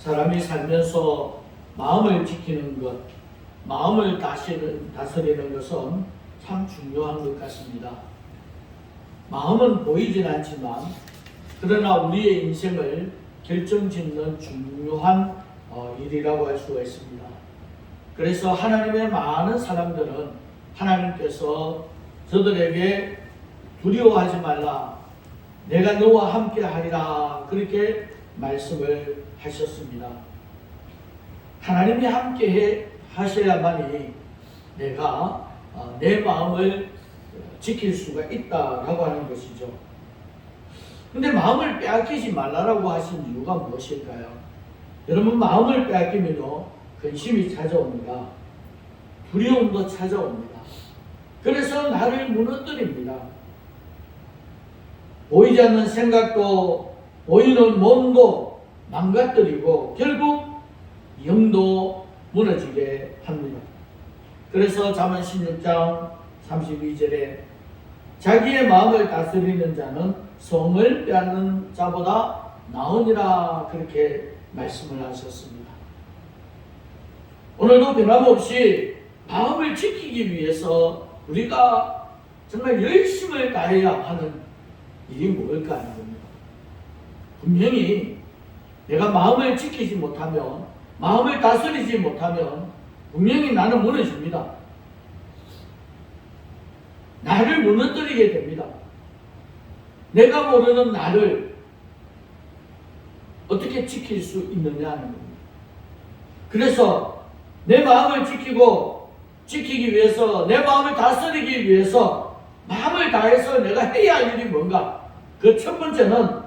사람이 살면서 마음을 지키는 것, 마음을 다스리는 것은 참 중요한 것 같습니다. 마음은 보이진 않지만 그러나 우리의 인생을 결정짓는 중요한 일이라고 할 수가 있습니다. 그래서 하나님의 많은 사람들은 하나님께서 저들에게 두려워하지 말라, 내가 너와 함께 하리라, 그렇게 말씀을 하셨습니다. 하나님이 함께 하셔야만이 내가 내 마음을 지킬 수가 있다라고 하는 것이죠. 근데 마음을 빼앗기지 말라라고 하신 이유가 무엇일까요? 여러분, 마음을 빼앗기면요, 근심이 찾아옵니다. 두려움도 찾아옵니다. 그래서 나를 무너뜨립니다. 보이지 않는 생각도 보이는 몸도 망가뜨리고 결국 영도 무너지게 합니다. 그래서 잠언 16장 32절에 자기의 마음을 다스리는 자는 성을 빼앗는 자보다 나으니라, 그렇게 말씀을 하셨습니다. 오늘도 변함없이 마음을 지키기 위해서 우리가 정말 열심을 다해야 하는 일이 뭘까 하는 겁니다. 분명히 내가 마음을 지키지 못하면, 마음을 다스리지 못하면 분명히 나는 무너집니다. 나를 무너뜨리게 됩니다. 내가 모르는 나를 어떻게 지킬 수 있느냐 하는 겁니다. 그래서 내 마음을 지키기 위해서, 내 마음을 다스리기 위해서 마음을 다해서 내가 해야 할 일이 뭔가? 그 첫 번째는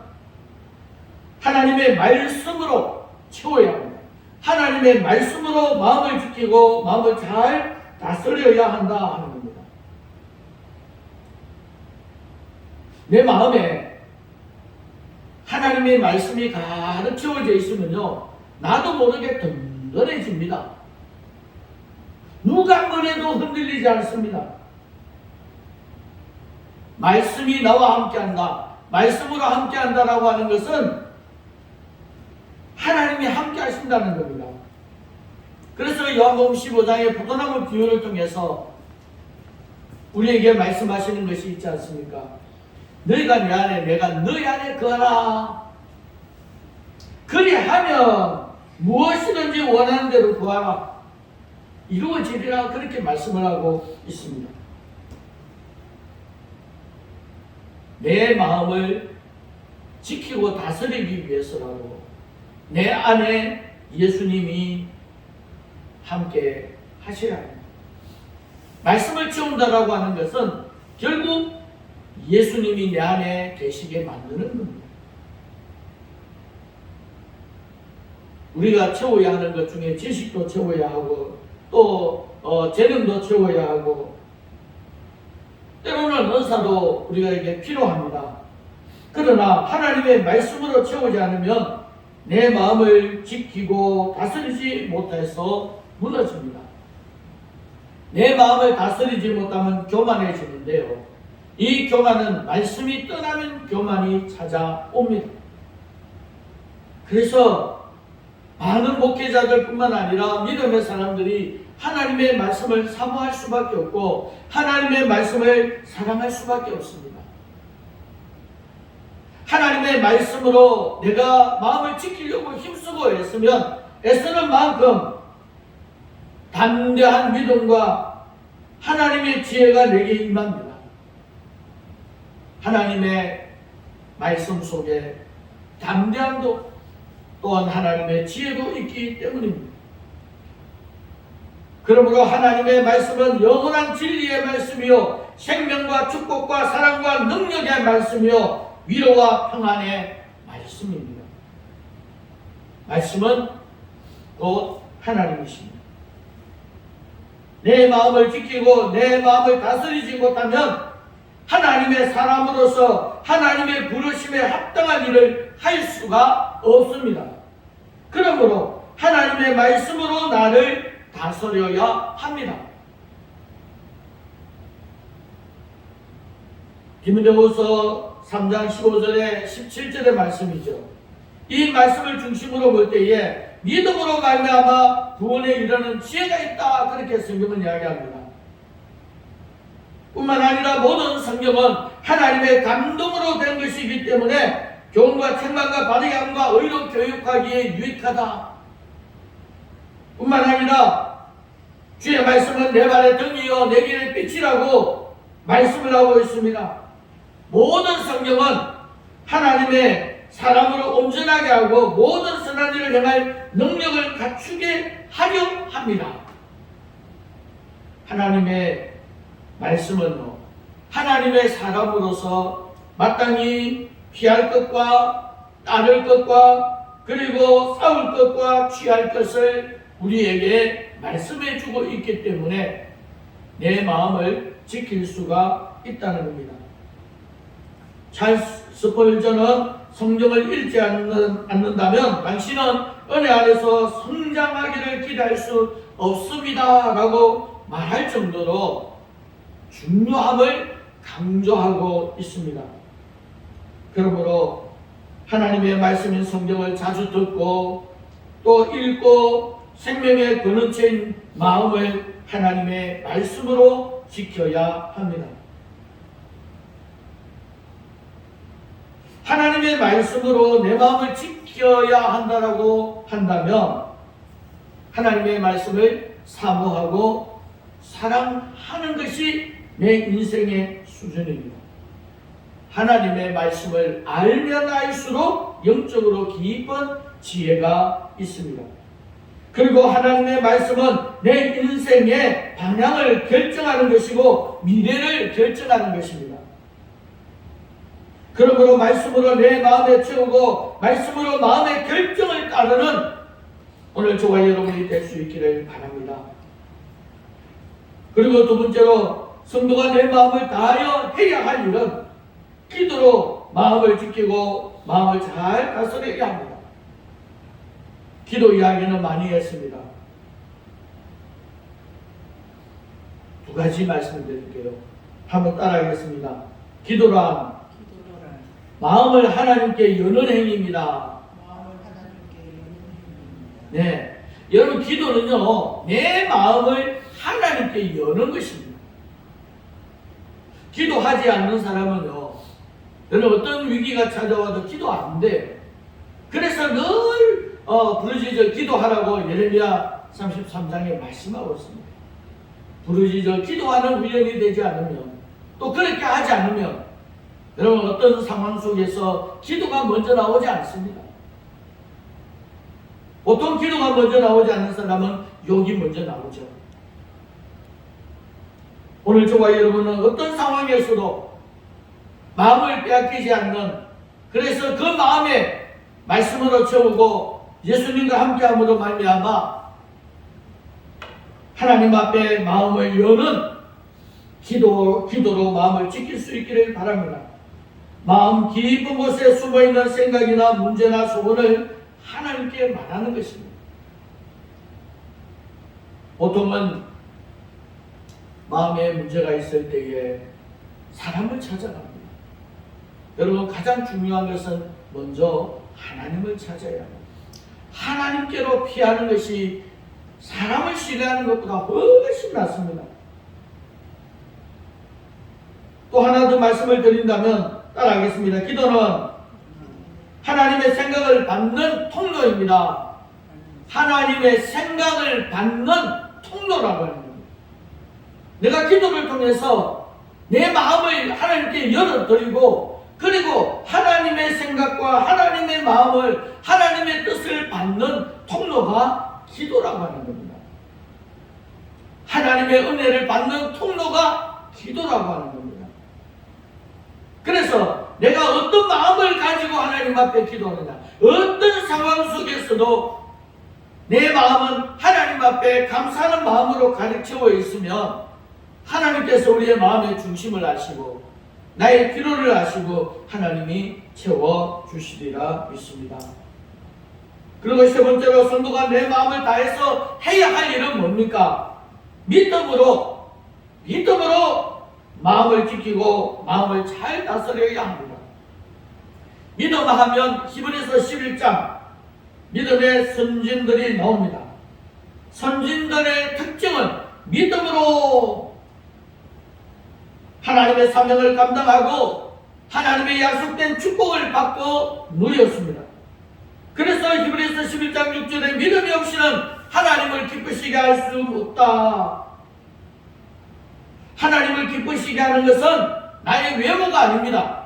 하나님의 말씀으로 채워야 합니다. 하나님의 말씀으로 마음을 지키고 마음을 잘 다스려야 한다 하는 겁니다. 내 마음에 하나님의 말씀이 가득 채워져 있으면요, 나도 모르게 든든해집니다. 누가 뭐래도 흔들리지 않습니다. 말씀이 나와 함께한다, 말씀으로 함께한다라고 하는 것은 하나님이 함께 하신다는 겁니다. 그래서 요한복음 15장의 포도나무 비유를 통해서 우리에게 말씀하시는 것이 있지 않습니까? 너희가 내 안에, 내가 너희 안에 거하라. 그리하면 무엇이든지 원하는 대로 구하라, 이루어지리라, 그렇게 말씀을 하고 있습니다. 내 마음을 지키고 다스리기 위해서라도 내 안에 예수님이 함께 하셔야 합니다. 말씀을 채운다라고 하는 것은 결국 예수님이 내 안에 계시게 만드는 겁니다. 우리가 채워야 하는 것 중에 지식도 채워야 하고, 또 재능도 채워야 하고, 때로는 은사도 우리에게 필요합니다. 그러나 하나님의 말씀으로 채우지 않으면 내 마음을 지키고 다스리지 못해서 무너집니다. 내 마음을 다스리지 못하면 교만해지는데요, 이 교만은 말씀이 떠나면 교만이 찾아옵니다. 그래서 많은 목회자들 뿐만 아니라 믿음의 사람들이 하나님의 말씀을 사모할 수밖에 없고 하나님의 말씀을 사랑할 수밖에 없습니다. 하나님의 말씀으로 내가 마음을 지키려고 힘쓰고 애쓰는 만큼 담대한 믿음과 하나님의 지혜가 내게 임합니다. 하나님의 말씀 속에 담대함도 또한 하나님의 지혜도 있기 때문입니다. 그러므로 하나님의 말씀은 영원한 진리의 말씀이요, 생명과 축복과 사랑과 능력의 말씀이요, 위로와 평안의 말씀입니다. 말씀은 곧 하나님이십니다. 내 마음을 지키고 내 마음을 다스리지 못하면 하나님의 사람으로서 하나님의 부르심에 합당한 일을 할 수가 없습니다. 그러므로 하나님의 말씀으로 나를 다스려야 합니다. 디모데후서 3장 15절에 17절의 말씀이죠. 이 말씀을 중심으로 볼 때에 믿음으로 말미암아 구원에 이르는 지혜가 있다, 그렇게 성경은 이야기합니다. 뿐만 아니라 모든 성경은 하나님의 감동으로 된 것이기 때문에 교훈과 책망과 바르게함과 의로 교육하기에 유익하다. 뿐만 아니라 주의 말씀은 내 발의 등이요 내 길의 빛이라고 말씀을 하고 있습니다. 모든 성경은 하나님의 사람으로 온전하게 하고 모든 선한 일을 행할 능력을 갖추게 하려 합니다. 하나님의 말씀은 하나님의 사람으로서 마땅히 피할 것과 따를 것과 그리고 싸울 것과 취할 것을 우리에게 말씀해 주고 있기 때문에 내 마음을 지킬 수가 있다는 겁니다. 찰스 스펄전은 성경을 읽지 않는다면 당신은 은혜 안에서 성장하기를 기대할 수 없습니다 라고 말할 정도로 중요함을 강조하고 있습니다. 그러므로 하나님의 말씀인 성경을 자주 듣고 또 읽고 생명의 근원체인 마음을 하나님의 말씀으로 지켜야 합니다. 하나님의 말씀으로 내 마음을 지켜야 한다고 한다면 하나님의 말씀을 사모하고 사랑하는 것이 내 인생의 수준입니다. 하나님의 말씀을 알면 알수록 영적으로 깊은 지혜가 있습니다. 그리고 하나님의 말씀은 내 인생의 방향을 결정하는 것이고 미래를 결정하는 것입니다. 그러므로 말씀으로 내 마음에 채우고 말씀으로 마음의 결정을 따르는 오늘 저와 여러분이 될 수 있기를 바랍니다. 그리고 두 번째로 성도가 내 마음을 다하여 해야 할 일은 기도로 마음을 지키고 마음을 잘 다스려야 합니다. 기도 이야기는 많이 했습니다. 두 가지 말씀드릴게요. 한번 따라하겠습니다. 기도란 마음을 하나님께 여는 행위입니다. 네, 여러분 기도는요 내 마음을 하나님께 여는 것입니다. 기도하지 않는 사람은요 여러분 어떤 위기가 찾아와도 기도 안 돼요. 그래서 늘 부르짖어 기도하라고 예레미야 33장에 말씀하고 있습니다. 부르짖어 기도하는 훈련이 되지 않으면 또 그렇게 하지 않으면 여러분 어떤 상황 속에서 기도가 먼저 나오지 않습니다. 보통 기도가 먼저 나오지 않는 사람은 욕이 먼저 나오죠. 오늘 저와 여러분은 어떤 상황에서도 마음을 빼앗기지 않는, 그래서 그 마음에 말씀으로 채우고 예수님과 함께함으로 말미암아 하나님 앞에 마음을 여는 기도로 마음을 지킬 수 있기를 바랍니다. 마음 깊은 곳에 숨어있는 생각이나 문제나 소원을 하나님께 말하는 것입니다. 보통은 마음에 문제가 있을 때에 사람을 찾아갑니다. 여러분 가장 중요한 것은 먼저 하나님을 찾아야 합니다. 하나님께로 피하는 것이 사람을 신뢰하는 것보다 훨씬 낫습니다. 또 하나 더 말씀을 드린다면 따라하겠습니다. 기도는 하나님의 생각을 받는 통로입니다. 하나님의 생각을 받는 통로라고 하는 겁니다. 내가 기도를 통해서 내 마음을 하나님께 열어드리고 그리고 하나님의 생각과 하나님의 마음을 하나님의 뜻을 받는 통로가 기도라고 하는 겁니다. 하나님의 은혜를 받는 통로가 기도라고 하는 겁니다. 그래서 내가 어떤 마음을 가지고 하나님 앞에 기도하느냐, 어떤 상황 속에서도 내 마음은 하나님 앞에 감사하는 마음으로 가득 채워 있으면 하나님께서 우리의 마음의 중심을 아시고 나의 필요를 아시고 하나님이 채워주시리라 믿습니다. 그리고 세 번째로 성도가 내 마음을 다해서 해야 할 일은 뭡니까? 믿음으로 마음을 지키고 마음을 잘 다스려야 합니다. 믿음 하면 히브리서 11장 믿음의 선진들이 나옵니다. 선진들의 특징은 믿음으로 하나님의 사명을 감당하고 하나님의 약속된 축복을 받고 누렸습니다. 그래서 히브리서 11장 6절에 믿음이 없이는 하나님을 기쁘시게 할 수 없다. 하나님을 기쁘시게 하는 것은 나의 외모가 아닙니다.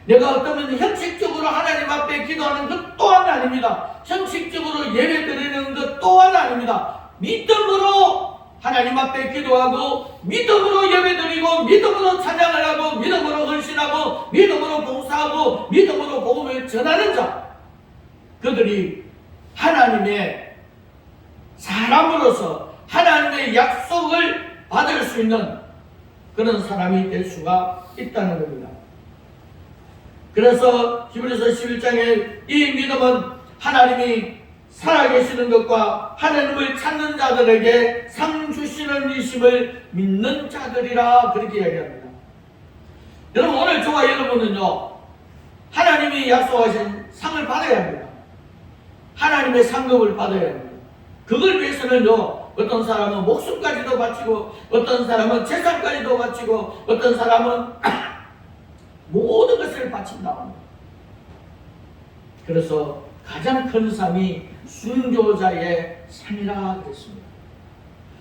내가 어쩌면 형식적으로 하나님 앞에 기도하는 것 또한 아닙니다. 형식적으로 예배 드리는 것 또한 아닙니다. 믿음으로 하나님 앞에 기도하고 믿음으로 예배 드리고 믿음으로 찬양을 하고 믿음으로 헌신하고 믿음으로 봉사하고 믿음으로 복음을 전하는 자, 그들이 하나님의 사람으로서 하나님의 약속을 받을 수 있는 그런 사람이 될 수가 있다는 겁니다. 그래서 히브리서 11장에 이 믿음은 하나님이 살아계시는 것과 하나님을 찾는 자들에게 상 주시는 이심을 믿는 자들이라 그렇게 이야기합니다. 여러분, 오늘 저와 여러분은요, 하나님이 약속하신 상을 받아야 합니다. 하나님의 상급을 받아야 합니다. 그걸 위해서는요, 어떤 사람은 목숨까지도 바치고 어떤 사람은 재산까지도 바치고 어떤 사람은 모든 것을 바친다. 그래서 가장 큰 상이 순교자의 상이라 그랬습니다.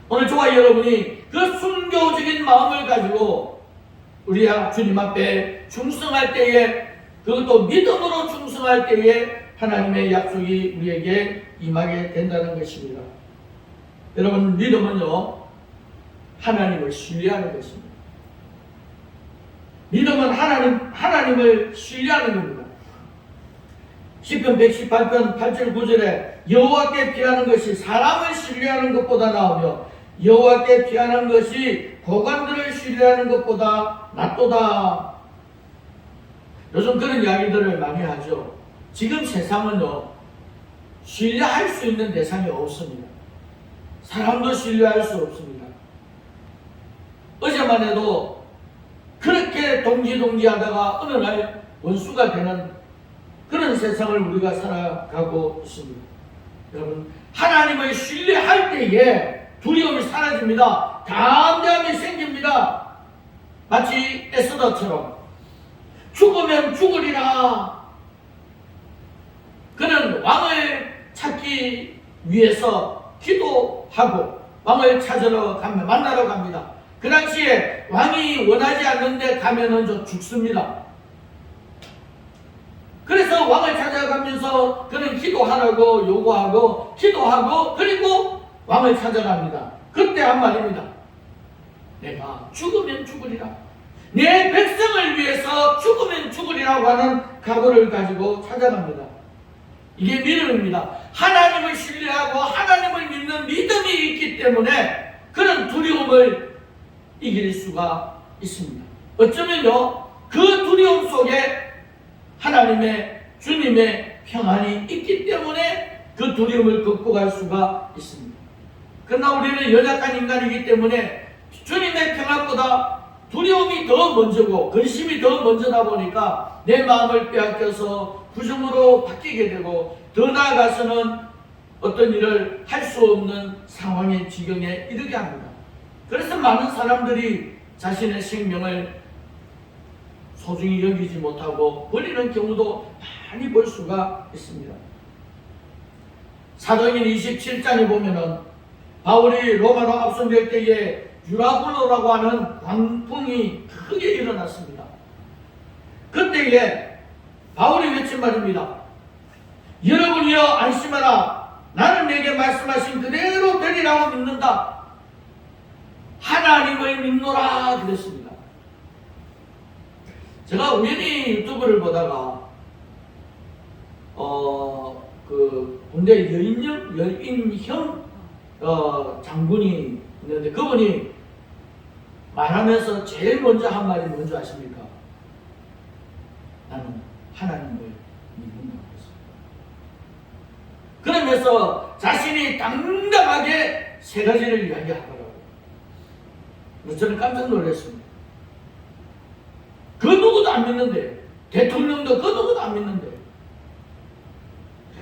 오늘 저와 여러분이 그 순교적인 마음을 가지고 우리가 주님 앞에 충성할 때에, 그것도 믿음으로 충성할 때에 하나님의 약속이 우리에게 임하게 된다는 것입니다. 여러분, 믿음은요, 하나님을 신뢰하는 것입니다. 믿음은 하나님을 신뢰하는 겁니다. 시편 118편 8절 9절에 여호와께 피하는 것이 사람을 신뢰하는 것보다 나으며 여호와께 피하는 것이 고관들을 신뢰하는 것보다 낫도다. 요즘 그런 이야기들을 많이 하죠. 지금 세상은요, 신뢰할 수 있는 대상이 없습니다. 사람도 신뢰할 수 없습니다. 어제만 해도 그렇게 동지하다가 어느 날 원수가 되는 그런 세상을 우리가 살아가고 있습니다. 여러분, 하나님을 신뢰할 때에 두려움이 사라집니다. 담대함이 생깁니다. 마치 에스더처럼 죽으면 죽으리라. 그는 왕을 찾기 위해서 기도하고 왕을 찾으러 가면 만나러 갑니다. 그 당시에 왕이 원하지 않는데 가면은 저 죽습니다. 그래서 왕을 찾아가면서 그는 기도하라고 요구하고 기도하고 그리고 왕을 찾아갑니다. 그때 한 말입니다. 내가 죽으면 죽으리라. 내 백성을 위해서 죽으면 죽으리라고 하는 각오를 가지고 찾아갑니다. 이게 믿음입니다. 하나님을 신뢰하고 하나님을 믿는 믿음이 있기 때문에 그런 두려움을 이길 수가 있습니다. 어쩌면요, 그 두려움 속에 하나님의 주님의 평안이 있기 때문에 그 두려움을 극복할 수가 있습니다. 그러나 우리는 연약한 인간이기 때문에 주님의 평안보다 두려움이 더 먼저고 근심이 더 먼저다 보니까 내 마음을 빼앗겨서 부정으로 바뀌게 되고 더 나아가서는 어떤 일을 할 수 없는 상황의 지경에 이르게 합니다. 그래서 많은 사람들이 자신의 생명을 소중히 여기지 못하고 버리는 경우도 많이 볼 수가 있습니다. 사도행전 27장에 보면은 바울이 로마로 압송될 때에 유라굴로라고 하는 광풍이 크게 일어났습니다. 그때에 바울이 외친 말입니다. 여러분이여 안심하라. 나는 내게 말씀하신 그대로 되리라고 믿는다. 하나님을 믿노라 그랬습니다. 제가 우연히 유튜브를 보다가 그 군대 여인형 장군이 있는데 그분이 말하면서 제일 먼저 한 말이 뭔지 아십니까? 나는 하나님을 믿는다고 했습니다. 그러면서 자신이 당당하게 세 가지를 이야기하더라고요. 저는 깜짝 놀랐습니다. 그 누구도 안 믿는데 대통령도 그 누구도 안 믿는데.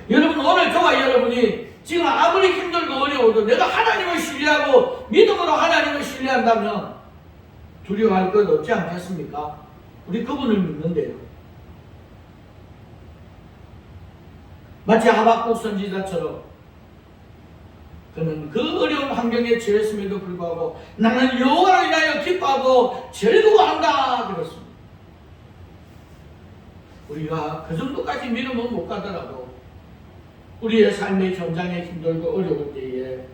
여러분, 오늘 저와 여러분이 지금 아무리 힘들고 어려워도 내가 하나님을 신뢰하고 믿음으로 하나님을 신뢰한다면 두려워할 것 없지 않겠습니까? 우리 그분을 믿는데요. 마치 하박국 선지자처럼 그는 그 어려운 환경에 처했음에도 불구하고 나는 여호와를 인하여 기뻐하고 즐거워한다 그랬습니다. 우리가 그 정도까지 믿음은 못 가더라도 우리의 삶의 현장에 힘들고 어려울 때에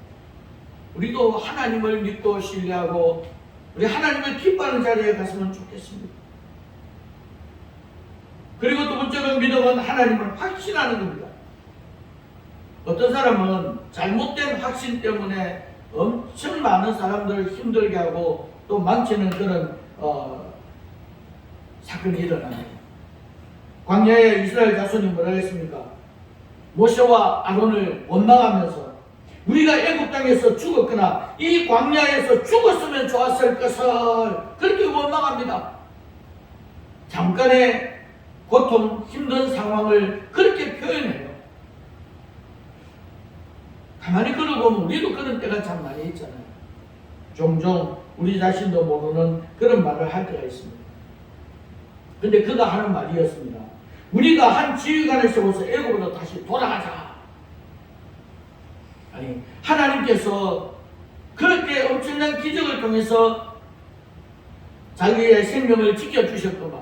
우리도 하나님을 믿고 신뢰하고 우리 하나님을 기뻐하는 자리에 갔으면 좋겠습니다. 그리고 두 번째로 믿음은 하나님을 확신하는 겁니다. 어떤 사람은 잘못된 확신 때문에 엄청 많은 사람들을 힘들게 하고 또 망치는 그런 사건이 일어납니다. 광야에 이스라엘 자손이 뭐라 했습니까? 모세와 아론을 원망하면서 우리가 애굽 땅에서 죽었거나 이 광야에서 죽었으면 좋았을 것을 그렇게 원망합니다. 잠깐의 고통, 힘든 상황을 그렇게 표현해요. 가만히 걸어보면 우리도 그런 때가 참 많이 있잖아요. 종종 우리 자신도 모르는 그런 말을 할 때가 있습니다. 근데 그가 하는 말이었습니다. 우리가 한 지휘관을 세워서 애굽으로 다시 돌아가자. 아니, 하나님께서 그렇게 엄청난 기적을 통해서 자기의 생명을 지켜주셨구만.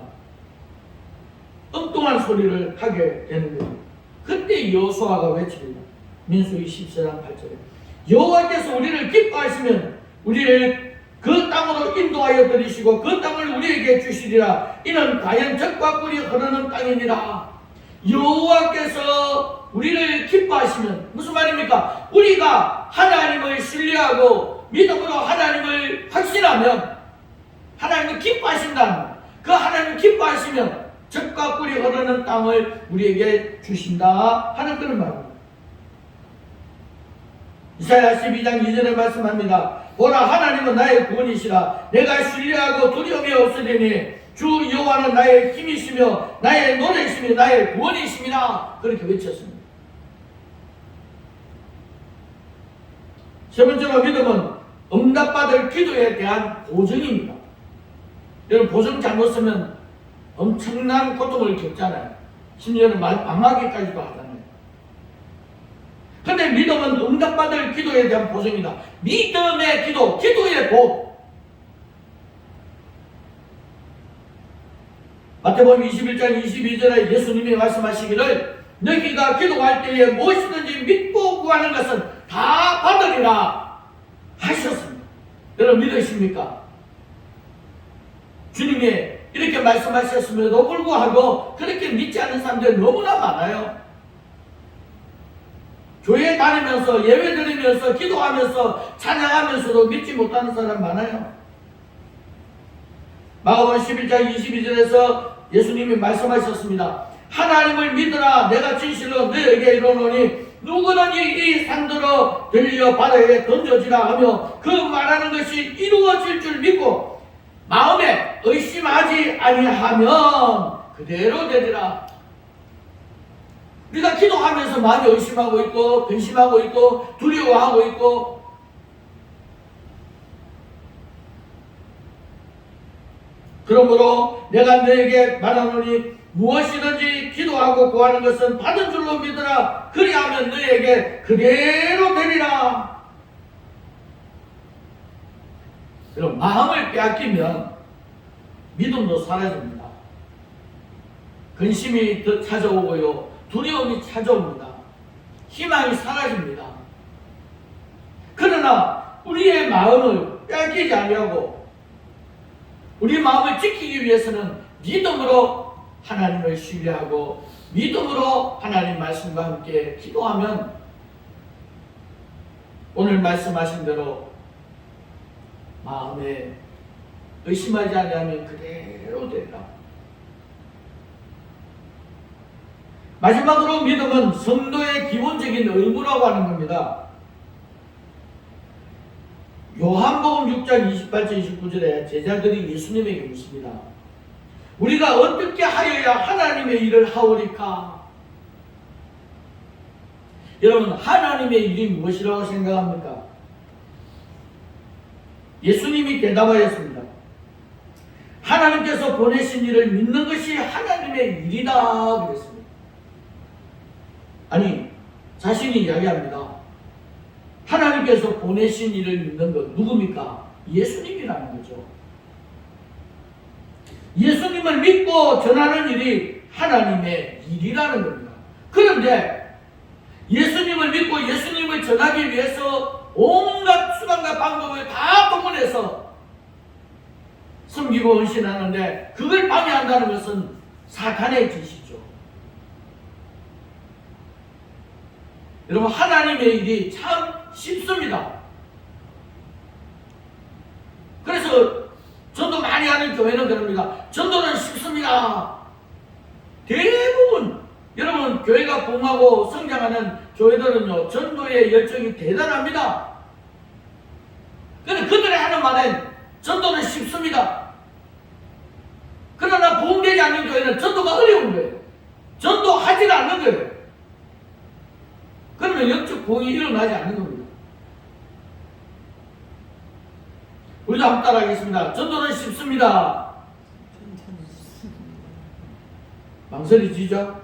엉뚱한 소리를 하게 되는 거예요. 그때 여호수아가 외칩니다. 민수기 14장 8절에 여호와께서 우리를 기뻐하시면 우리를 그 땅으로 인도하여 들이시고 그 땅을 우리에게 주시리라. 이는 과연 젖과 꿀이 흐르는 땅이니라. 여호와께서 우리를 기뻐하시면 무슨 말입니까? 우리가 하나님을 신뢰하고 믿음으로 하나님을 확신하면 하나님을 기뻐하신다는, 그 하나님을 기뻐하시면 젖과 꿀이 흐르는 땅을 우리에게 주신다 하는 그런 말입니다. 이사야 12장 2절에 말씀합니다. 보라, 하나님은 나의 구원이시라. 내가 신뢰하고 두려움이 없으리니 주 여호와는 나의 힘이시며 나의 노래이시며 나의 구원이시니라. 그렇게 외쳤습니다. 세 번째로 믿음은 응답받을 기도에 대한 보증입니다. 여러분, 보증 잘못 쓰면 엄청난 고통을 겪잖아요. 심지어는 망하기까지도 하잖아요. 근데 믿음은 응답받을 기도에 대한 보증이다. 믿음의 기도, 기도의 복. 마태복음 21장 22절에 예수님이 말씀하시기를 너희가 기도할 때에 무엇이든지 믿고 구하는 것은 다 받으리라 하셨습니다. 여러분 믿으십니까? 주님이 이렇게 말씀하셨음에도 불구하고 그렇게 믿지 않는 사람들이 너무나 많아요. 교회 다니면서 예배 드리면서 기도하면서 찬양하면서도 믿지 못하는 사람 많아요. 마가복음 11장 22절에서 예수님이 말씀하셨습니다. 하나님을 믿으라. 내가 진실로 너에게 이르노니 누구든지 이 산들어 들려 바다에 던져지라 하며 그 말하는 것이 이루어질 줄 믿고 마음에 의심하지 아니하면 그대로 되리라. 우리가 기도하면서 많이 의심하고 있고 근심하고 있고 두려워하고 있고, 그러므로 내가 너에게 말하노니 무엇이든지 기도하고 구하는 것은 받은 줄로 믿으라. 그리하면 너에게 그대로 되리라. 그럼 마음을 빼앗기면 믿음도 사라집니다. 근심이 찾아오고요, 두려움이 찾아옵니다. 희망이 사라집니다. 그러나 우리의 마음을 빼앗기지 않으려고 우리 마음을 지키기 위해서는 믿음으로 하나님을 신뢰하고 믿음으로 하나님 말씀과 함께 기도하면 오늘 말씀하신 대로 마음에 의심하지 않으면 그대로 되리라. 마지막으로 믿음은 성도의 기본적인 의무라고 하는 겁니다. 요한복음 6장 28절 29절에 제자들이 예수님에게 묻습니다. 우리가 어떻게 하여야 하나님의 일을 하오리까? 여러분, 하나님의 일이 무엇이라고 생각합니까? 예수님이 대답하였습니다. 하나님께서 보내신 일을 믿는 것이 하나님의 일이다 그랬습니다. 아니, 자신이 이야기합니다. 하나님께서 보내신 일을 믿는 것 누굽니까? 예수님이라는 거죠. 예수님을 믿고 전하는 일이 하나님의 일이라는 겁니다. 그런데 예수님을 믿고 예수님을 전하기 위해서 온갖 수단과 방법을 다 동원해서 섬기고 헌신하는데 그걸 방해한다는 것은 사탄의 짓이죠. 여러분, 하나님의 일이 참 쉽습니다. 그래서 전도 많이 하는 교회는 그럽니다. 전도는 쉽습니다. 대부분 여러분 교회가 봉하고 성장하는 교회들은요, 전도의 열정이 대단합니다. 그런데 그들이 하는 말은 전도는 쉽습니다. 그러나 부흥되지 않는 교회는 전도가 어려운 거예요. 전도하지 않는 거예요. 그러면 영적 부흥이 일어나지 않는 겁니다. 우리도 한번 따라하겠습니다. 전도는 쉽습니다. 망설이지죠?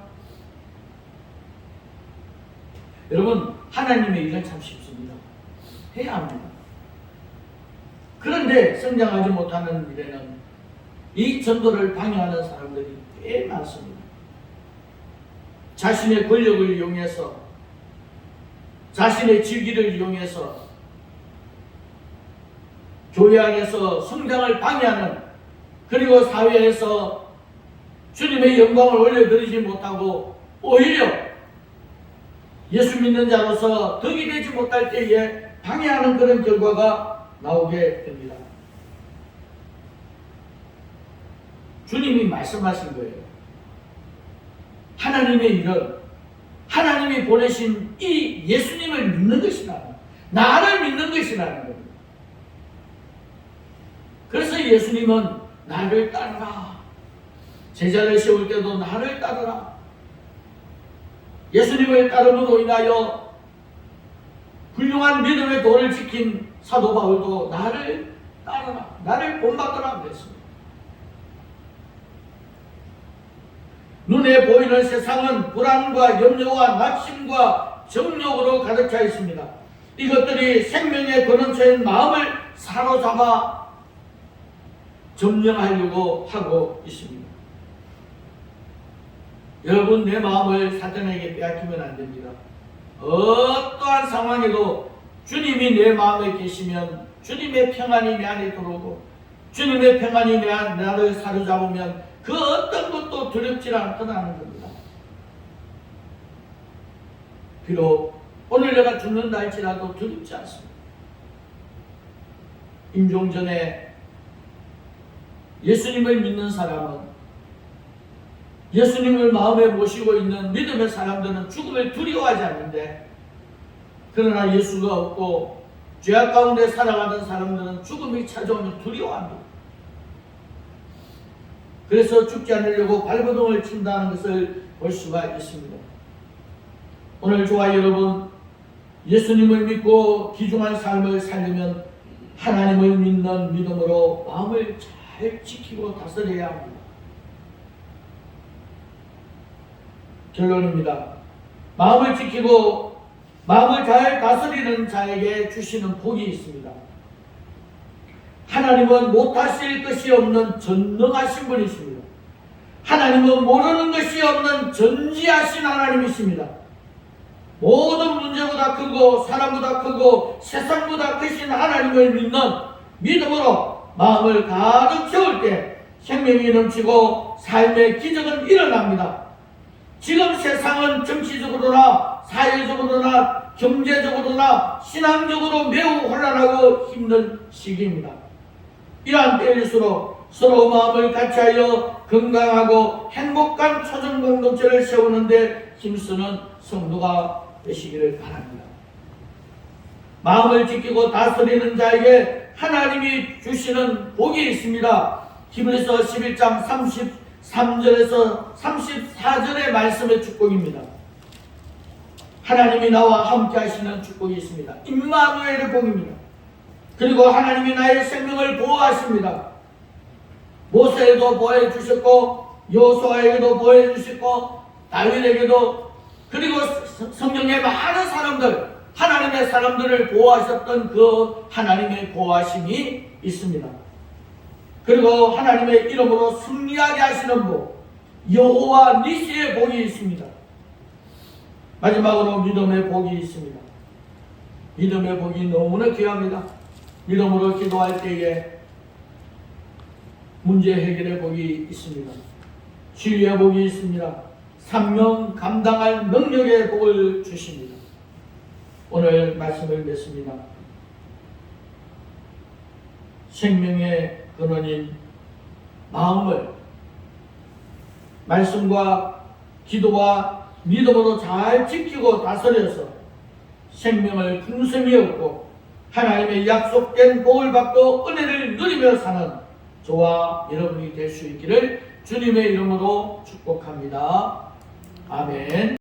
여러분, 하나님의 일은 참 쉽습니다. 해야 합니다. 그런데 성장하지 못하는 일에는 이 전도를 방해하는 사람들이 꽤 많습니다. 자신의 권력을 이용해서, 자신의 직위를 이용해서 교회 안에서 성장을 방해하는, 그리고 사회에서 주님의 영광을 올려드리지 못하고 오히려 예수 믿는 자로서 덕이 되지 못할 때에 방해하는 그런 결과가 나오게 됩니다. 주님이 말씀하신 거예요. 하나님의 일은 하나님이 보내신 이 예수님을 믿는 것이라는, 나를 믿는 것이라는 겁니다. 그래서 예수님은 나를 따르라. 제자를 세울 때도 나를 따르라. 예수님을 따름으로 인하여 훌륭한 믿음의 도를 지킨 사도 바울도 나를 따르라, 나를 본받으라 그랬습니다. 눈에 보이는 세상은 불안과 염려와 낙심과 정욕으로 가득 차 있습니다. 이것들이 생명의 근원처인 마음을 사로잡아 점령하려고 하고 있습니다. 여러분, 내 마음을 사탄에게 빼앗기면 안 됩니다. 어떠한 상황에도 주님이 내 마음에 계시면 주님의 평안이 내 안에 들어오고 주님의 평안이 나를 사로잡으면 그 어떤 것도 두렵지 않더라는 겁니다. 비록 오늘 내가 죽는다 할지라도 두렵지 않습니다. 임종전에 예수님을 믿는 사람은, 예수님을 마음에 모시고 있는 믿음의 사람들은 죽음을 두려워하지 않는데, 그러나 예수가 없고 죄악 가운데 살아가는 사람들은 죽음이 찾아오면 두려워합니다. 그래서 죽지 않으려고 발버둥을 친다는 것을 볼 수가 있습니다. 오늘 저와 여러분, 예수님을 믿고 귀중한 삶을 살려면 하나님을 믿는 믿음으로 마음을 잘 지키고 다스려야 합니다. 결론입니다. 마음을 지키고 마음을 잘 다스리는 자에게 주시는 복이 있습니다. 하나님은 못하실 것이 없는 전능하신 분이십니다. 하나님은 모르는 것이 없는 전지하신 하나님이십니다. 모든 문제보다 크고 사람보다 크고 세상보다 크신 하나님을 믿는 믿음으로 마음을 가득 채울 때 생명이 넘치고 삶의 기적은 일어납니다. 지금 세상은 정치적으로나 사회적으로나 경제적으로나 신앙적으로 매우 혼란하고 힘든 시기입니다. 이러한 때일수록 서로 마음을 같이하여 건강하고 행복한 초정 공동체를 세우는데 힘쓰는 성도가 되시기를 바랍니다. 마음을 지키고 다스리는 자에게 하나님이 주시는 복이 있습니다. 히브리서 11장 33절에서 34절의 말씀의 축복입니다. 하나님이 나와 함께 하시는 축복이 있습니다. 임마누엘의 복입니다. 그리고 하나님이 나의 생명을 보호하십니다. 모세에도 보호해 주셨고 여호수아에게도 보호해 주셨고 다윗에게도, 그리고 성경의 많은 사람들, 하나님의 사람들을 보호하셨던 그 하나님의 보호하심이 있습니다. 그리고 하나님의 이름으로 승리하게 하시는 복, 여호와 니시의 복이 있습니다. 마지막으로 믿음의 복이 있습니다. 믿음의 복이 너무나 귀합니다. 믿음으로 기도할 때에 문제 해결의 복이 있습니다. 치유의 복이 있습니다. 사명 감당할 능력의 복을 주십니다. 오늘 말씀을 맺습니다. 생명의 근원인 마음을 말씀과 기도와 믿음으로 잘 지키고 다스려서 생명을 풍성히 얻고 하나님의 약속된 복을 받고 은혜를 누리며 사는 저와 여러분이 될 수 있기를 주님의 이름으로 축복합니다. 아멘.